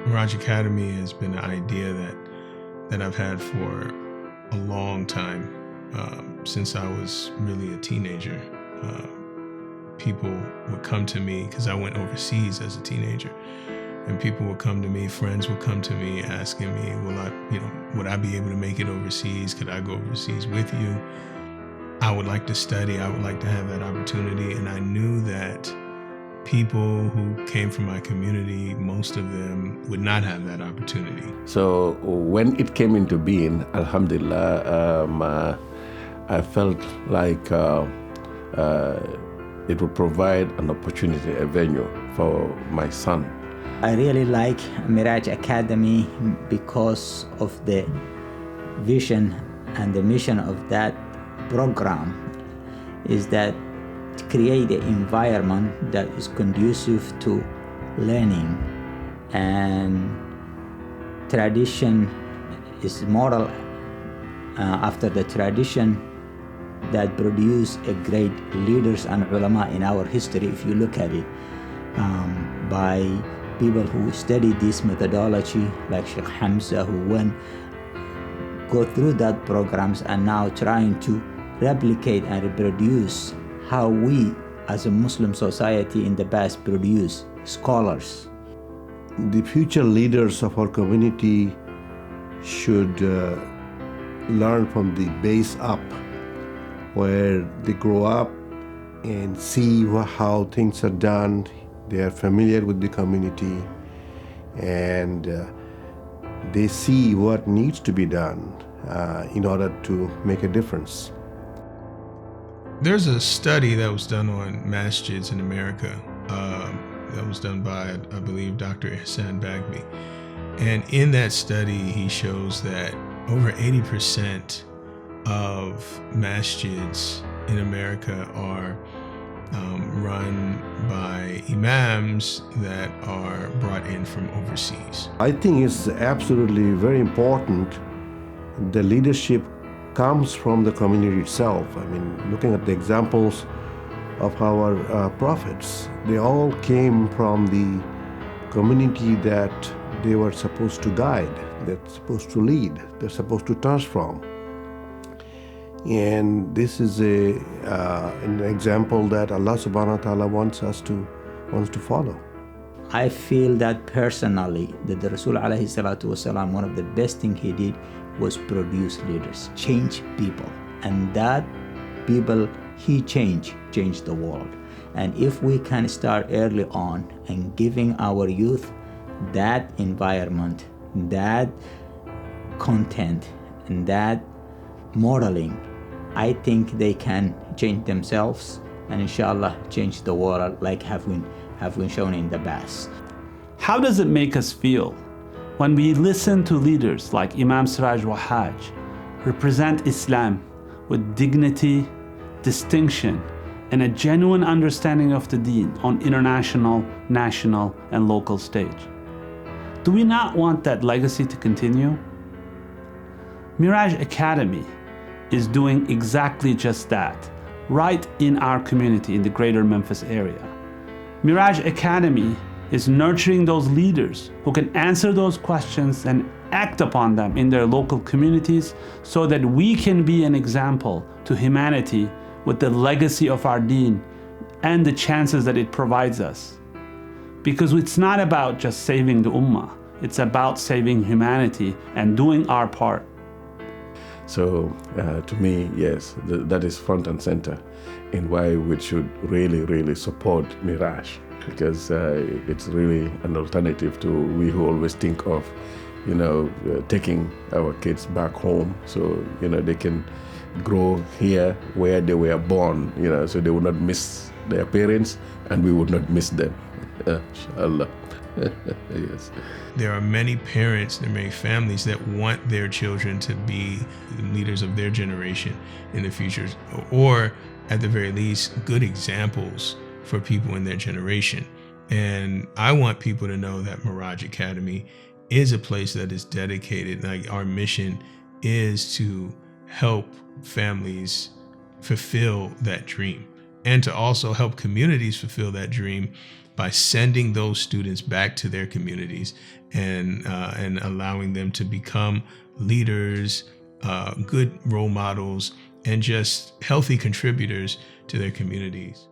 Miraaj Academy has been an idea that I've had for a long time, since I was really a teenager. People would come to me because I went overseas as a teenager, and people would come to me, friends would come to me asking me, would I be able to make it overseas? Could I go overseas with you? I would like to study. I would like to have that opportunity. And I knew that people who came from my community, most of them would not have that opportunity. So when it came into being, Alhamdulillah, I felt like it would provide an opportunity, a venue for my son. I really like Miraaj Academy because of the vision and the mission of that program is that to create an environment that is conducive to learning, and tradition is moral after the tradition that produce a great leaders and ulama in our history. If you look at it, by people who studied this methodology, like Sheikh Hamza, who went go through that programs and now trying to replicate and reproduce how we as a Muslim society in the past produce scholars. The future leaders of our community should learn from the base up, where they grow up and see how things are done. They are familiar with the community, and they see what needs to be done in order to make a difference. There's a study that was done on masjids in America that was done by, I believe, Dr. Ihsan Bagby. And in that study, he shows that over 80% of masjids in America are run by imams that are brought in from overseas. I think it's absolutely very important. The leadership comes from the community itself. I mean, looking at the examples of our prophets, they all came from the community that they were supposed to guide, they're supposed to lead, they're supposed to transform. And this is an example that Allah subhanahu wa ta'ala wants to follow. I feel that personally, that the Rasul alayhi salatu wasalam, one of the best things he did was produce leaders, change people. And that people he changed the world. And if we can start early on and giving our youth that environment, that content, and that modeling, I think they can change themselves and inshallah change the world like have been shown in the past. How does it make us feel when we listen to leaders like Imam Siraj Wahhaj represent Islam with dignity, distinction, and a genuine understanding of the deen on international, national, and local stage? Do we not want that legacy to continue? Miraaj Academy is doing exactly just that, right in our community in the greater Memphis area. Miraaj Academy is nurturing those leaders who can answer those questions and act upon them in their local communities so that we can be an example to humanity with the legacy of our deen and the chances that it provides us. Because it's not about just saving the ummah, it's about saving humanity and doing our part. So to me, yes, that is front and center in why we should really support Miraaj, because it's really an alternative to we who always think of, taking our kids back home so, they can grow here where they were born, so they would not miss their parents and we would not miss them. Inshallah. Yes. There are many parents, there are many families that want their children to be leaders of their generation in the future, or at the very least, good examples for people in their generation. And I want people to know that Miraaj Academy is a place that is dedicated, like our mission is to help families fulfill that dream and to also help communities fulfill that dream by sending those students back to their communities and allowing them to become leaders, good role models, and just healthy contributors to their communities.